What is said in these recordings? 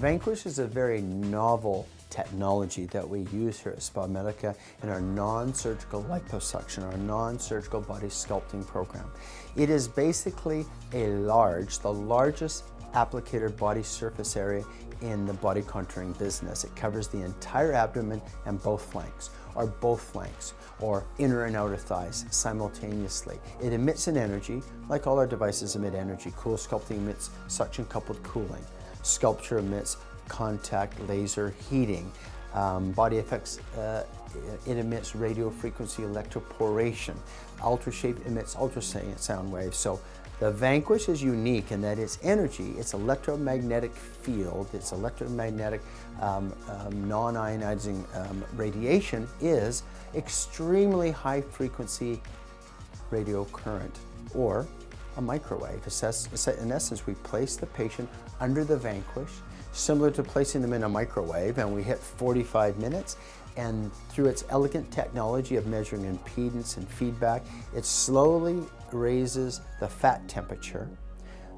Vanquish is a very novel technology that we use here at SpaMedica in our non-surgical liposuction, our non-surgical body sculpting program. It is basically the largest applicator body surface area in the body contouring business. It covers the entire abdomen and both flanks, or inner and outer thighs simultaneously. It emits an energy, like all our devices emit energy. Cool sculpting emits suction coupled cooling. Sculpture emits contact laser heating. Body effects, it emits radio frequency electroporation. UltraShape emits ultrasound waves. So the Vanquish is unique in that its energy, its electromagnetic field, its electromagnetic non-ionizing radiation is extremely high frequency radio current, or a microwave. In essence, we place the patient under the Vanquish, similar to placing them in a microwave, and we hit 45 minutes. And through its elegant technology of measuring impedance and feedback, it slowly raises the fat temperature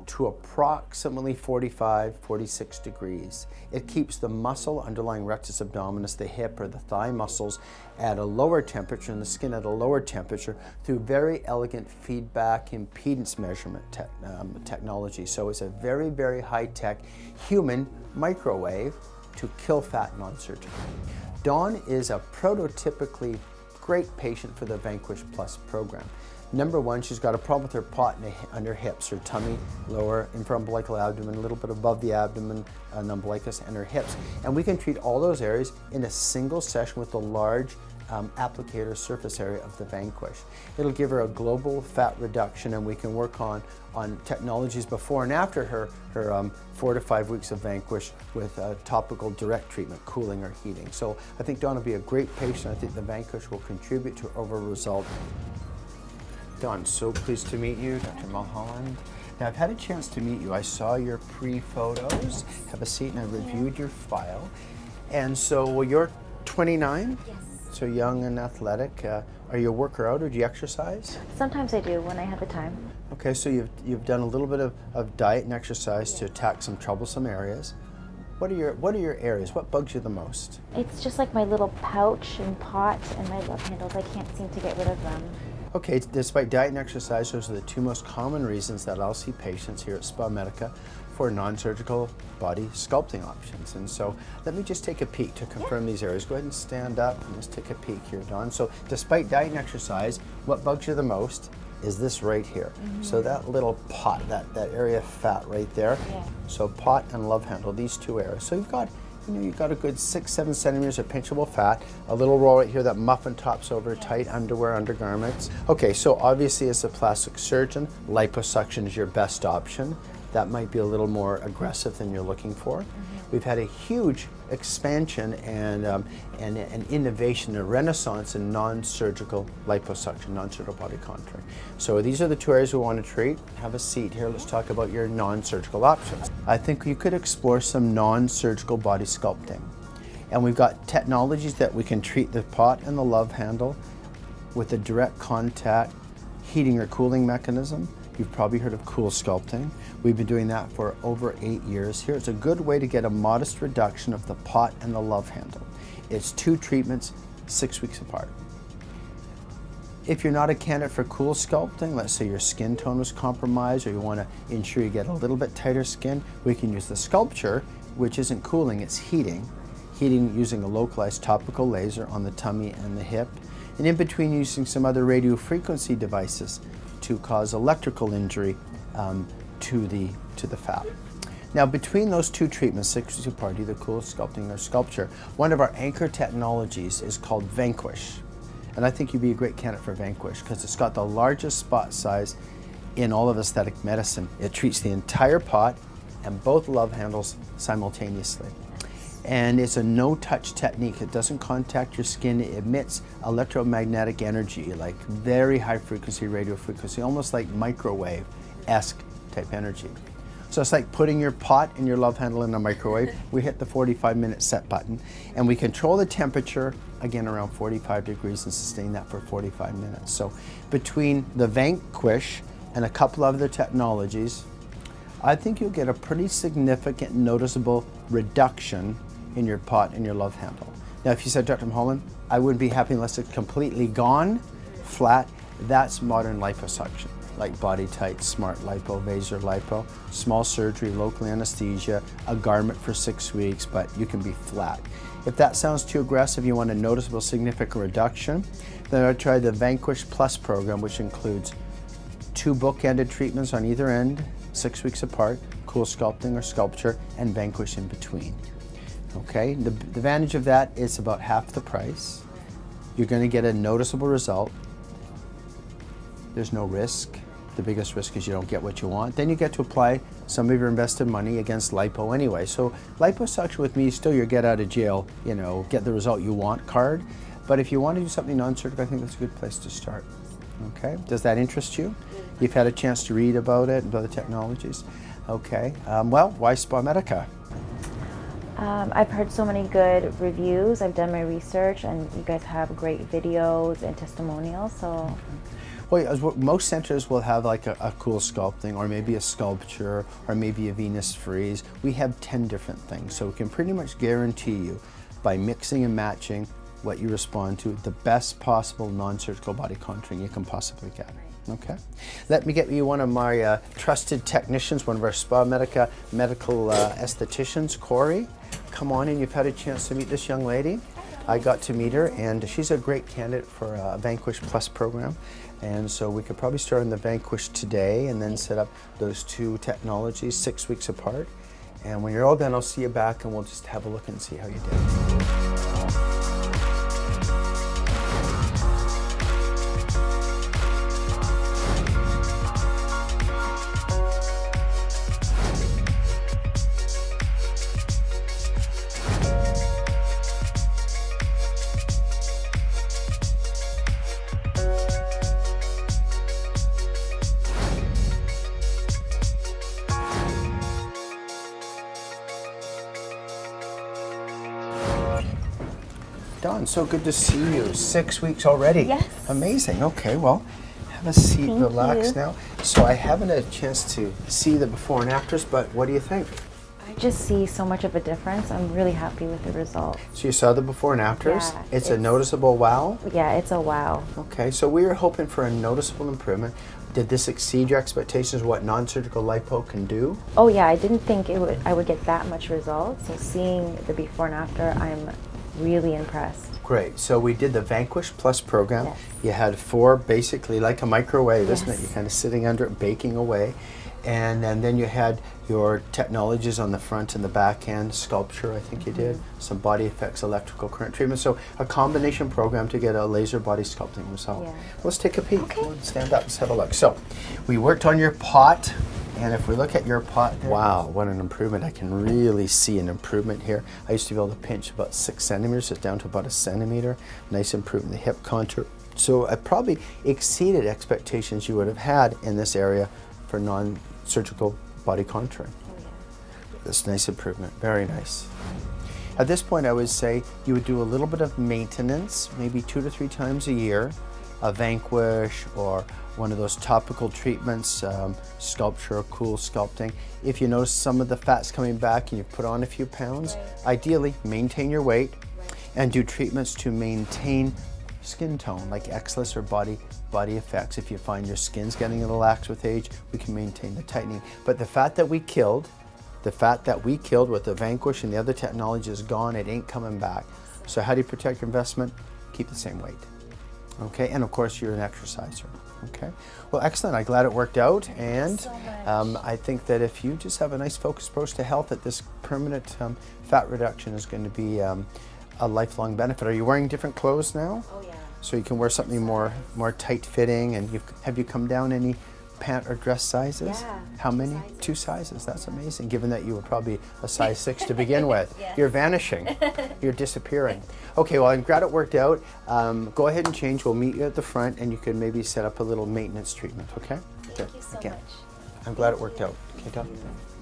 to approximately 45, 46 degrees. It keeps the muscle underlying rectus abdominis, the hip or the thigh muscles, at a lower temperature and the skin at a lower temperature through very elegant feedback impedance measurement technology. So it's a very, very high-tech human microwave to kill fat non-surgically. Dawn is a prototypically great patient for the Vanquish Plus program. Number one, she's got a problem with her pot on her hips, her tummy, lower infraumbilical abdomen, a little bit above the abdomen, an umbilicus, and her hips. And we can treat all those areas in a single session with the large applicator surface area of the Vanquish. It'll give her a global fat reduction, and we can work on technologies before and after her 4 to 5 weeks of Vanquish with topical direct treatment, cooling or heating. So I think Dawn will be a great patient. I think the Vanquish will contribute to her overall result. Dawn, so pleased to meet you, Dr. Mulholland. Now, I've had a chance to meet you. I saw your pre-photos. Have a seat, and I reviewed your file. And so, well, you're 29? Yes. So young and athletic. Are you a worker out, or do you exercise? Sometimes I do when I have the time. Okay, so you've done a little bit of diet and exercise to attack some troublesome areas. What are your areas? What bugs you the most? It's just like my little pouch and pot and my love handles. I can't seem to get rid of them. Okay, despite diet and exercise, those are the two most common reasons that I'll see patients here at SpaMedica for non-surgical body sculpting options. And so let me just take a peek to confirm these areas. Go ahead and stand up and let's take a peek here, Dawn. So despite diet and exercise, what bugs you the most is this right here. So that little pot, that area of fat right there. Yeah. So pot and love handle, these two areas. So you've got a good 6-7 centimeters of pinchable fat, a little roll right here that muffin tops over tight underwear, undergarments. Okay, so obviously as a plastic surgeon, liposuction is your best option. That might be a little more aggressive than you're looking for. We've had a huge expansion and an innovation, a renaissance in non-surgical liposuction, non-surgical body contouring. So these are the two areas we want to treat. Have a seat here. Let's talk about your non-surgical options. I think you could explore some non-surgical body sculpting. And we've got technologies that we can treat the pot and the love handle with a direct contact heating or cooling mechanism. You've probably heard of cool sculpting. We've been doing that for over 8 years. Here, it's a good way to get a modest reduction of the pot and the love handle. It's 2 treatments, 6 weeks apart. If you're not a candidate for cool sculpting, let's say your skin tone was compromised or you want to ensure you get a little bit tighter skin, we can use the sculpture, which isn't cooling, it's heating. Heating using a localized topical laser on the tummy and the hip, and in between using some other radio frequency devices to cause electrical injury to the fat. Now, between those 2 treatments, 6 weeks apart, either cool sculpting or sculpture, one of our anchor technologies is called Vanquish. And I think you'd be a great candidate for Vanquish because it's got the largest spot size in all of aesthetic medicine. It treats the entire pot and both love handles simultaneously. And it's a no-touch technique. It doesn't contact your skin. It emits electromagnetic energy, like very high frequency radio frequency, almost like microwave-esque type energy. So it's like putting your pot and your love handle in a microwave. We hit the 45-minute set button, and we control the temperature, again, around 45 degrees and sustain that for 45 minutes. So between the Vanquish and a couple of other technologies, I think you'll get a pretty significant noticeable reduction in your pot and your love handle. Now, if you said, Dr. Mulholland, I wouldn't be happy unless it's completely gone, flat, that's modern liposuction, like Body Tight, Smart Lipo, Vaser Lipo, small surgery, local anesthesia, a garment for 6 weeks, but you can be flat. If that sounds too aggressive, you want a noticeable significant reduction, then I'd try the Vanquish Plus program, which includes 2 bookended treatments on either end, 6 weeks apart, cool sculpting or sculpture, and Vanquish in between. Okay, the advantage of that is about half the price. You're going to get a noticeable result. There's no risk. The biggest risk is you don't get what you want. Then you get to apply some of your invested money against lipo anyway. So liposuction with me is still your get out of jail, you know, get the result you want card. But if you want to do something non-surgical, I think that's a good place to start. Okay, does that interest you? You've had a chance to read about it and other technologies. Okay, well, why SpaMedica? I've heard so many good reviews. I've done my research, and you guys have great videos and testimonials. So, well, most centers will have like a cool sculpting, or maybe a sculpture, or maybe a Venus freeze. We have 10 different things, so we can pretty much guarantee you, by mixing and matching what you respond to, the best possible non-surgical body contouring you can possibly get. Okay, let me get you one of my trusted technicians, one of our SpaMedica medical estheticians, Corey. Come on in, you've had a chance to meet this young lady. I got to meet her, and she's a great candidate for a Vanquish Plus program. And so we could probably start on the Vanquish today and then set up those 2 technologies 6 weeks apart. And when you're all done, I'll see you back and we'll just have a look and see how you did. Dawn, so good to see you. 6 weeks already. Yes. Amazing. Okay, well, have a seat, Thank relax you. now. So I haven't had a chance to see the before and afters, but what do you think? I just see so much of a difference. I'm really happy with the results. So you saw the before and afters? Yeah, It's a noticeable wow? Yeah, it's a wow. Okay, so we were hoping for a noticeable improvement. Did this exceed your expectations, what non-surgical lipo can do? Oh yeah, I didn't think I would get that much results. So seeing the before and after, I'm really impressed. Great. So we did the Vanquish Plus program. Yes. You had 4, basically like a microwave, isn't it? Yes. You're kind of sitting under it, baking away. And then you had your technologies on the front and the back end, sculpture, I think you did, some body effects, electrical current treatment. So a combination program to get a laser body sculpting result. Yeah. Let's take a peek. Okay. Come on, stand up, let's have a look. So we worked on your pot. And if we look at your pot there, wow, what an improvement. I can really see an improvement here. I used to be able to pinch about 6 centimeters, it's down to about 1 centimeter. Nice improvement in the hip contour. So I probably exceeded expectations you would have had in this area for non-surgical body contouring. Oh, yeah. This nice improvement, very nice. At this point, I would say you would do a little bit of maintenance, maybe 2 to 3 times a year, a Vanquish or one of those topical treatments, sculpture or cool sculpting. If you notice some of the fat's coming back and you've put on a few pounds, ideally maintain your weight and do treatments to maintain skin tone, like X-less or body effects. If you find your skin's getting a little lax with age, we can maintain the tightening. But the fat that we killed with the Vanquish and the other technology is gone, it ain't coming back. So how do you protect your investment? Keep the same weight. Okay, and of course you're an exerciser. Okay, well, excellent. I'm glad it worked out, and so much. I think that if you just have a nice focused approach to health, that this permanent fat reduction is going to be a lifelong benefit. Are you wearing different clothes now? Oh yeah. So you can wear something more tight fitting, and have you come down any pant or dress sizes? Yeah, How many? 2 sizes. 2 sizes. That's amazing, given that you were probably a size 6 to begin with. Yes. You're vanishing. You're disappearing. Okay, well, I'm glad it worked out. Go ahead and change. We'll meet you at the front, and you can maybe set up a little maintenance treatment, okay? Thank you so much. I'm glad it worked out. Okay, Dawn?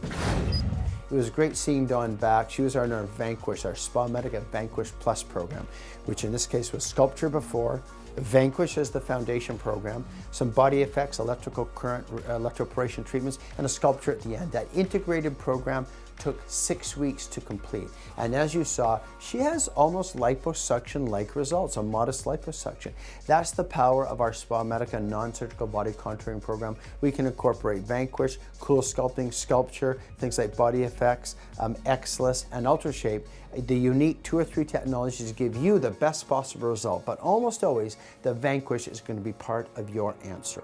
It was great seeing Dawn back. She was on our Vanquish, our SpaMedica Vanquish Plus program, which in this case was sculpture before, Vanquish is the foundation program, some body effects, electrical current, electroporation treatments, and a sculpture at the end. That integrated program took 6 weeks to complete. And as you saw, she has almost liposuction-like results, a modest liposuction. That's the power of our SpaMedica non-surgical body contouring program. We can incorporate Vanquish, cool sculpting, sculpture, things like body effects, X-less, and UltraShape. The unique 2 or 3 technologies give you the best possible result, but almost always the Vanquish is going to be part of your answer.